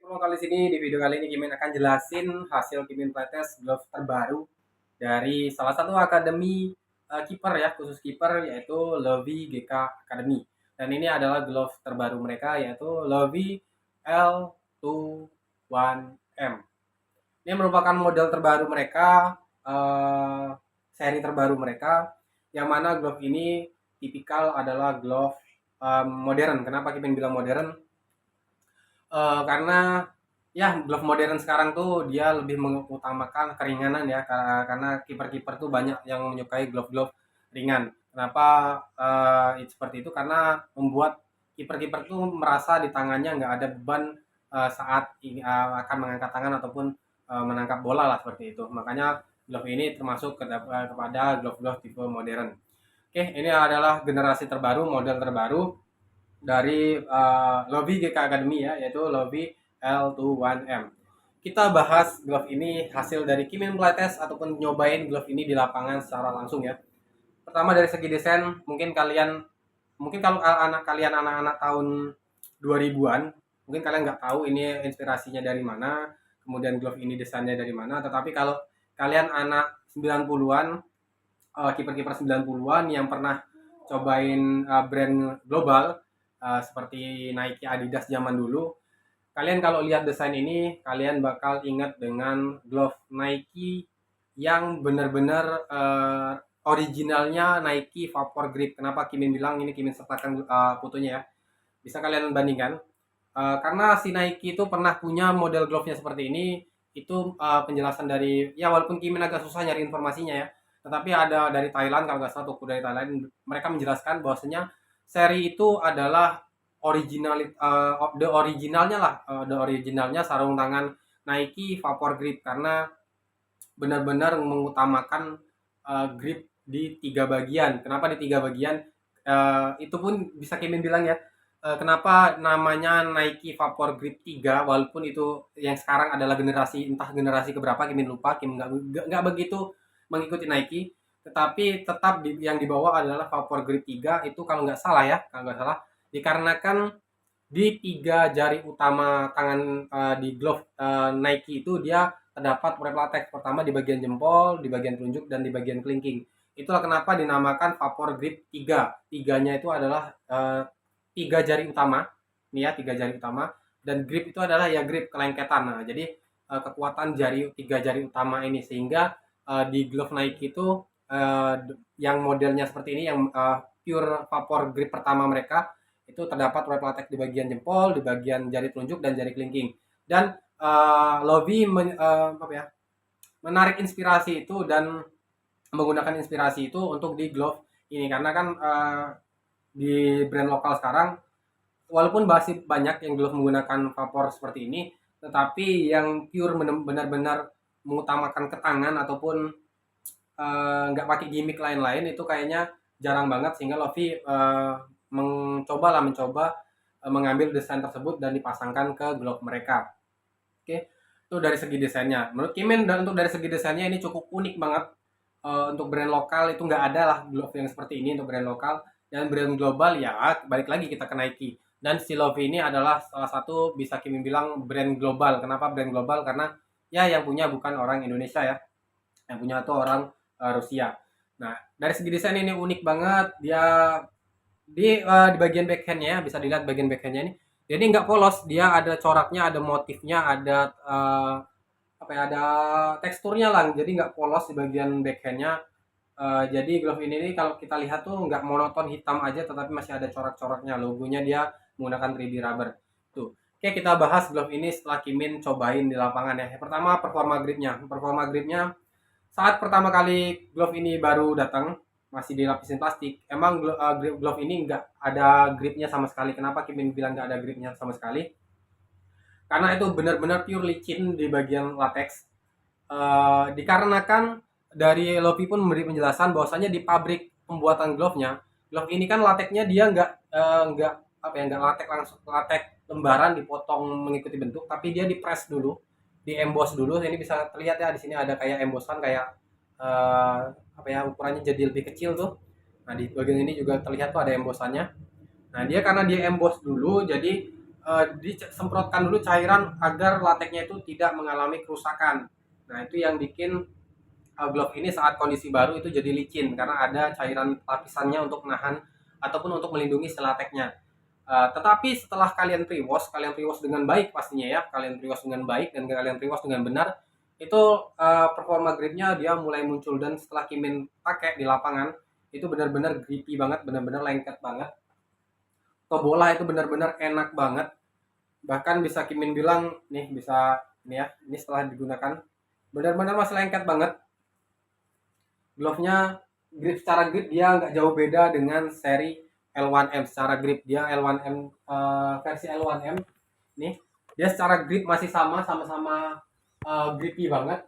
Halo, kali sini di video kali ini Kimin akan jelasin hasil Kimin Playtest glove terbaru dari salah satu akademi kiper ya, khusus kiper yaitu Lovi GK Academy. Dan ini adalah glove terbaru mereka yaitu Lovi L21M. Ini merupakan model terbaru mereka, seri terbaru mereka, yang mana glove ini tipikal adalah glove modern. Kenapa Kimin bilang modern? Karena ya glove modern sekarang tuh dia lebih mengutamakan keringanan ya, karena kiper-kiper tuh banyak yang menyukai glove-glove ringan. Kenapa seperti itu? Karena membuat kiper-kiper tuh merasa di tangannya nggak ada beban saat akan mengangkat tangan ataupun menangkap bola lah, seperti itu. Makanya glove ini termasuk kepada glove-glove tipe modern. Oke, ini adalah generasi terbaru, model terbaru dari Lovi GK Academy ya, yaitu Lovi L21M. Kita bahas glove ini hasil dari Kimin Playtest ataupun nyobain glove ini di lapangan secara langsung ya. Pertama dari segi desain, mungkin kalau anak-anak tahun 2000-an, mungkin kalian nggak tahu ini inspirasinya dari mana, kemudian glove ini desainnya dari mana, tetapi kalau kalian anak 90-an, kiper-kiper 90-an yang pernah cobain brand global seperti Nike, Adidas zaman dulu, kalian kalau lihat desain ini kalian bakal ingat dengan glove Nike yang benar-benar originalnya Nike Vapor Grip. Kenapa Kimin bilang ini, Kimin sertakan fotonya ya, bisa kalian bandingkan. Karena si Nike itu pernah punya model glove-nya seperti ini. Itu penjelasan dari, ya walaupun Kimin agak susah nyari informasinya ya, tetapi ada dari Thailand, kalau nggak salah toko dari Thailand, mereka menjelaskan bahwasanya seri itu adalah the originalnya lah, the originalnya sarung tangan Nike Vapor Grip, karena benar-benar mengutamakan grip di 3 bagian. Kenapa di 3 bagian? Itu pun bisa Kimin bilang ya, kenapa namanya Nike Vapor Grip 3, walaupun itu yang sekarang adalah entah generasi keberapa, Kimin lupa, Kimin nggak begitu mengikuti Nike, tetapi tetap yang dibawa adalah Vapor Grip 3 itu, kalau nggak salah ya, dikarenakan di 3 jari utama tangan di glove Nike itu dia terdapat prep latex, pertama di bagian jempol, di bagian telunjuk, dan di bagian kelingking. Itulah kenapa dinamakan Vapor Grip 3. Tiganya itu adalah 3 jari utama, nih ya, 3 jari utama, dan grip itu adalah ya grip kelengketan. Nah, jadi kekuatan 3 jari utama ini, sehingga di glove Nike itu yang modelnya seperti ini, yang pure Vapor Grip pertama mereka, itu terdapat web latex di bagian jempol, di bagian jari telunjuk, dan jari kelingking. Dan Lovi menarik inspirasi itu dan menggunakan inspirasi itu untuk di glove ini, karena kan di brand lokal sekarang walaupun masih banyak yang glove menggunakan vapor seperti ini, tetapi yang pure benar-benar mengutamakan ketangan ataupun nggak pakai gimmick lain-lain itu kayaknya jarang banget, sehingga Lovi mencoba mengambil desain tersebut dan dipasangkan ke glove mereka. Oke, itu dari segi desainnya. Menurut Kimin, dan untuk dari segi desainnya ini cukup unik banget. Untuk brand lokal itu nggak ada lah glove yang seperti ini untuk brand lokal. Dan brand global ya balik lagi kita ke Nike. Dan si Lovi ini adalah salah satu, bisa Kimin bilang, brand global. Kenapa brand global? Karena ya yang punya bukan orang Indonesia ya, yang punya itu orang Rusia. Nah, dari segi desain ini unik banget. Dia di bagian backhandnya, bisa dilihat bagian backhandnya ini, jadi nggak polos, dia ada coraknya, ada motifnya, ada ada teksturnya lah, jadi nggak polos di bagian backhandnya. Jadi glove ini kalau kita lihat tuh nggak monoton hitam aja, tetapi masih ada corak-coraknya, logonya dia menggunakan 3D rubber tuh. Oke, kita bahas glove ini setelah Kimin cobain di lapangan ya. Yang pertama, performa gripnya saat pertama kali glove ini baru datang, masih dilapisin plastik. Emang glove ini nggak ada gripnya sama sekali. Kenapa Kimin bilang nggak ada gripnya sama sekali? Karena itu benar-benar pure licin di bagian latex. Dikarenakan dari Lovi pun memberi penjelasan bahwasanya di pabrik pembuatan glove-nya, glove ini kan lateksnya dia nggak latex lembaran dipotong mengikuti bentuk, tapi dia di press dulu, di emboss dulu. Ini bisa terlihat ya, di sini ada kayak embossan, kayak ukurannya jadi lebih kecil tuh. Nah, di bagian ini juga terlihat tuh ada embossannya. Nah, karena dia emboss dulu, jadi disemprotkan dulu cairan agar lateksnya itu tidak mengalami kerusakan. Nah, itu yang bikin glove ini saat kondisi baru itu jadi licin karena ada cairan lapisannya untuk menahan ataupun untuk melindungi si lateksnya. Tetapi setelah kalian pre-wash dengan baik pastinya ya, kalian pre-wash dengan baik dan kalian pre-wash dengan benar, itu performa gripnya dia mulai muncul. Dan setelah Kimin pakai di lapangan, itu benar-benar grippy banget, benar-benar lengket banget. Ke bola itu benar-benar enak banget. Bahkan bisa Kimin bilang nih, bisa ini ya, ini setelah digunakan benar-benar masih lengket banget. Glove-nya secara grip dia nggak jauh beda dengan seri L1M. Secara grip dia L1M, versi L1M nih, dia secara grip masih sama-sama grippy banget.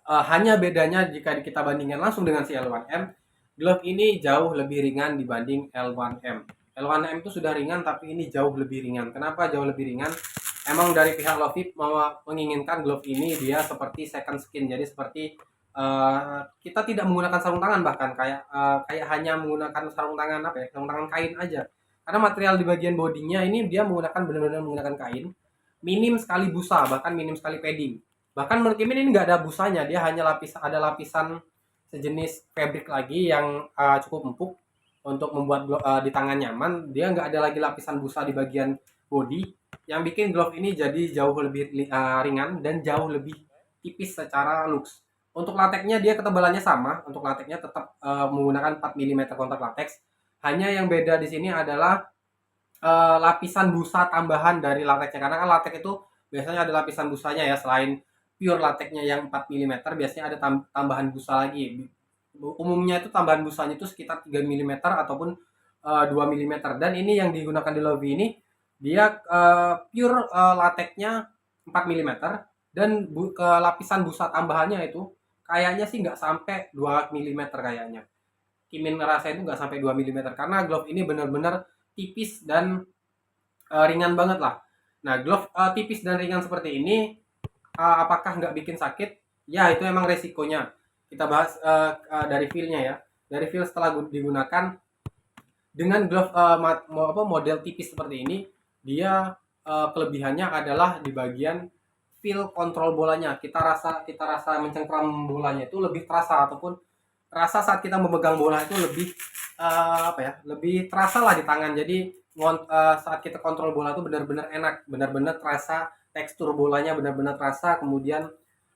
Hanya bedanya jika kita bandingkan langsung dengan si L1M, glove ini jauh lebih ringan dibanding L1M. L1M itu sudah ringan, tapi ini jauh lebih ringan. Kenapa jauh lebih ringan? Emang dari pihak Lovip menginginkan glove ini dia seperti second skin, jadi seperti kita tidak menggunakan sarung tangan, bahkan kayak hanya menggunakan sarung tangan sarung tangan kain aja. Karena material di bagian bodinya ini dia benar-benar menggunakan kain, minim sekali busa, bahkan minim sekali padding. Bahkan menurut Kimin ini nggak ada busanya, dia hanya ada lapisan sejenis fabric lagi yang cukup empuk untuk membuat di tangan nyaman. Dia nggak ada lagi lapisan busa di bagian body, yang bikin glove ini jadi jauh lebih ringan dan jauh lebih tipis secara looks. Untuk lateksnya dia ketebalannya sama, untuk lateksnya tetap menggunakan 4 mm kontak lateks. Hanya yang beda di sini adalah lapisan busa tambahan dari lateksnya, karena kan lateks itu biasanya ada lapisan busanya ya, selain pure lateksnya yang 4 mm biasanya ada tambahan busa lagi. Umumnya itu tambahan busanya itu sekitar 3 mm ataupun 2 mm. Dan ini yang digunakan di Lovie ini dia pure lateksnya 4 mm, dan lapisan busa tambahannya itu kayaknya sih nggak sampai 2 mm kayaknya. Kimin ngerasa itu nggak sampai 2 mm karena glove ini benar-benar tipis dan ringan banget lah. Nah, glove tipis dan ringan seperti ini, apakah nggak bikin sakit? Ya, itu emang resikonya. Kita bahas dari feel-nya ya. Dari feel setelah digunakan dengan glove model tipis seperti ini, dia kelebihannya adalah di bagian feel kontrol bolanya. Kita rasa mencengkram bolanya itu lebih terasa, ataupun rasa saat kita memegang bola itu lebih lebih terasa lah di tangan. Jadi saat kita kontrol bola itu benar-benar enak, benar-benar terasa tekstur bolanya, benar-benar terasa. Kemudian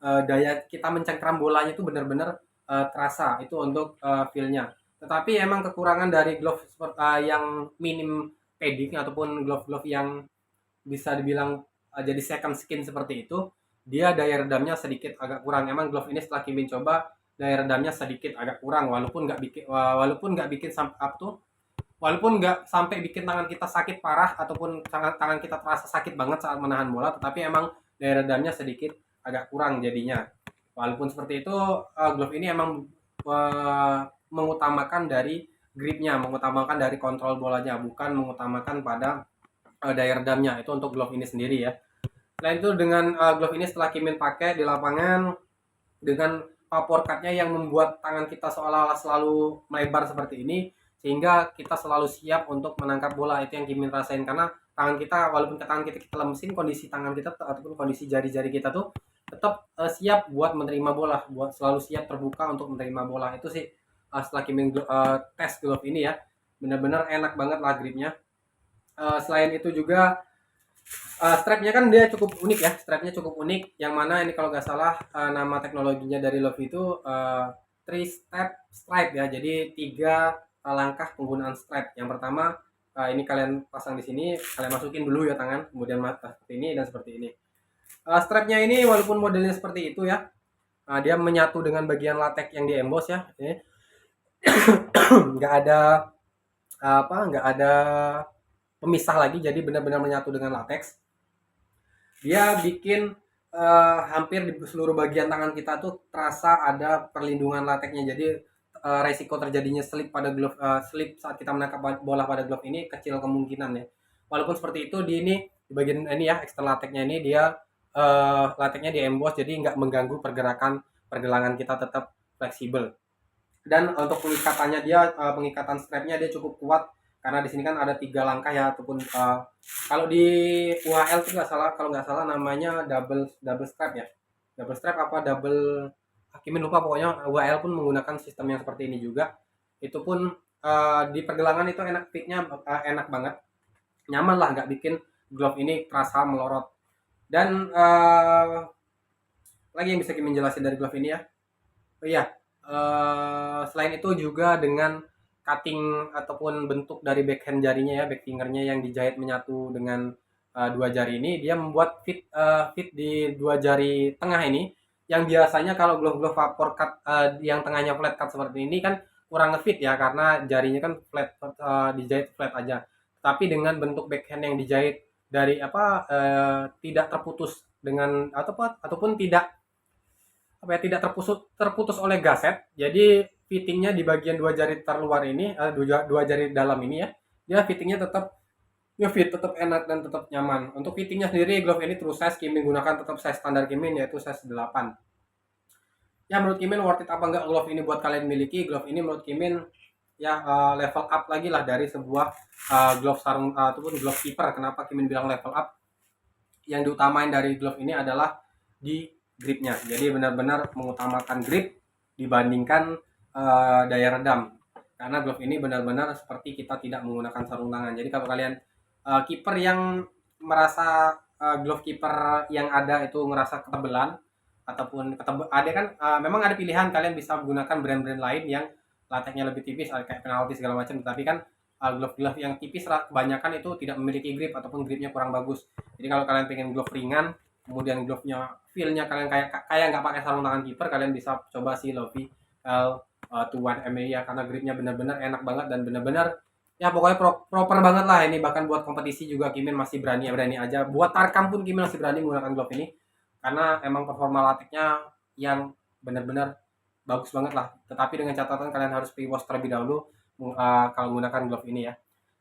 daya kita mencengkram bolanya itu benar-benar terasa. Itu untuk feel-nya. Tetapi emang kekurangan dari glove yang minim padding ataupun glove-glove yang bisa dibilang jadi second skin seperti itu, dia daya redamnya sedikit agak kurang. Emang glove ini setelah Kimin coba, daya redamnya sedikit agak kurang, walaupun nggak bikin walaupun nggak sampai bikin tangan kita sakit parah ataupun tangan kita terasa sakit banget saat menahan bola, tetapi emang daya redamnya sedikit agak kurang jadinya. Walaupun seperti itu, glove ini emang mengutamakan dari gripnya, mengutamakan dari kontrol bolanya, bukan mengutamakan pada daya redamnya. Itu untuk glove ini sendiri ya. Selain itu dengan glove ini setelah Kimin pakai di lapangan dengan power cut-nya yang membuat tangan kita seolah-olah selalu melebar seperti ini, sehingga kita selalu siap untuk menangkap bola. Itu yang Kimin rasain, karena tangan kita, walaupun tangan kita lemesin, kondisi tangan kita ataupun kondisi jari-jari kita tuh tetap siap buat menerima bola, buat selalu siap terbuka untuk menerima bola. Itu sih setelah Kimin tes glove ini ya, benar-benar enak banget lah gripnya. Selain itu juga strapnya kan dia cukup unik ya, strapnya cukup unik, yang mana ini kalau nggak salah nama teknologinya dari Love itu 3-step stripe ya, jadi 3 langkah penggunaan strap. Yang pertama ini kalian pasang di sini, kalian masukin dulu ya tangan, kemudian seperti ini dan seperti ini. Strapnya ini walaupun modelnya seperti itu ya, dia menyatu dengan bagian latex yang di emboss ya, nggak ada nggak ada pemisah lagi, jadi benar-benar menyatu dengan latex. Dia bikin hampir di seluruh bagian tangan kita tuh terasa ada perlindungan lateksnya. Jadi resiko terjadinya slip pada glove, slip saat kita menangkap bola pada glove ini kecil kemungkinan ya. Walaupun seperti itu, di bagian ini ya, ekstra lateksnya ini dia lateksnya di emboss, jadi nggak mengganggu pergelangan kita, tetap fleksibel. Dan untuk pengikatannya dia pengikatan strapnya dia cukup kuat, karena di sini kan ada 3 langkah ya, ataupun kalau di UHL tuh nggak salah, kalau nggak salah namanya double double strap ya, double strap apa double, Kimin lupa, pokoknya UHL pun menggunakan sistem yang seperti ini juga. Itu pun di pergelangan itu enak, fitnya enak banget, nyaman lah, nggak bikin glove ini terasa melorot. Dan lagi yang bisa Kimin jelasin dari glove ini ya, oh iya, selain itu juga dengan cutting ataupun bentuk dari backhand jarinya ya, back fingernya yang dijahit menyatu dengan dua jari ini, dia membuat fit di dua jari tengah ini, yang biasanya kalau glove-glove vapor cut yang tengahnya flat cut seperti ini kan kurang ngefit ya, karena jarinya kan flat, dijahit flat aja. Tapi dengan bentuk backhand yang dijahit dari tidak terputus dengan ataupun tidak terputus oleh gaset. Jadi fittingnya di bagian dua jari terluar ini, dua jari dalam ini ya, dia fittingnya tetap ngefit, tetap enak dan tetap nyaman. Untuk fittingnya sendiri, glove ini true size, Kimin gunakan tetap size standar Kimin, yaitu size 8. Ya, menurut Kimin worth it apa enggak glove ini buat kalian miliki? Glove ini menurut Kimin ya level up lagi lah dari sebuah glove sarung ataupun glove keeper. Kenapa Kimin bilang level up? Yang diutamain dari glove ini adalah di gripnya. Jadi benar-benar mengutamakan grip dibandingkan daya redam. Karena glove ini benar-benar seperti kita tidak menggunakan sarung tangan. Jadi kalau kalian kiper yang merasa glove kiper yang ada itu ngerasa ketebelan ataupun ada kan, memang ada pilihan, kalian bisa menggunakan brand-brand lain yang lateknya lebih tipis kayak penalti segala macam, tapi kan glove-glove yang tipis kebanyakan itu tidak memiliki grip ataupun gripnya kurang bagus. Jadi kalau kalian pengen glove ringan, kemudian glove-nya feel-nya kalian kayak nggak pakai sarung tangan kiper, kalian bisa coba si Lovie L21MA ya, karena gripnya benar-benar enak banget dan benar-benar ya pokoknya proper banget lah ini. Bahkan buat kompetisi juga Kimin masih berani aja, buat tarkam pun Kimin masih berani menggunakan glove ini, karena emang performa lateknya yang benar-benar bagus banget lah. Tetapi dengan catatan kalian harus pre-wash terlebih dahulu kalau menggunakan glove ini ya.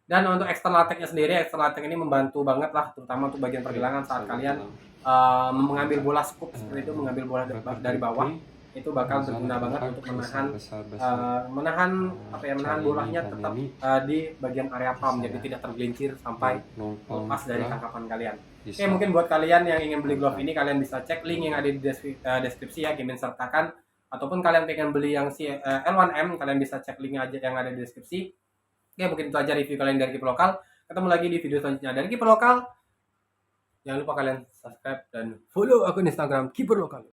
Dan untuk external lateknya sendiri, external latek ini membantu banget lah, terutama untuk bagian pergelangan saat kalian mengambil bola scoop seperti itu, mengambil bola dari bawah, itu bakal berguna banget untuk menahan bolanya tetap di bagian area palm, jadi tidak tergelincir sampai lepas dari tangkapan kalian. Oke, mungkin buat kalian yang ingin beli glove ini, kalian bisa cek link yang ada di deskripsi ya, Kimin sertakan. Ataupun kalian pengen beli yang si L1M, kalian bisa cek link aja yang ada di deskripsi. Oke, mungkin itu aja review kalian dari Kiper Lokal. Ketemu lagi di video selanjutnya dari Kiper Lokal. Jangan lupa kalian subscribe dan follow akun Instagram Kiper Lokal.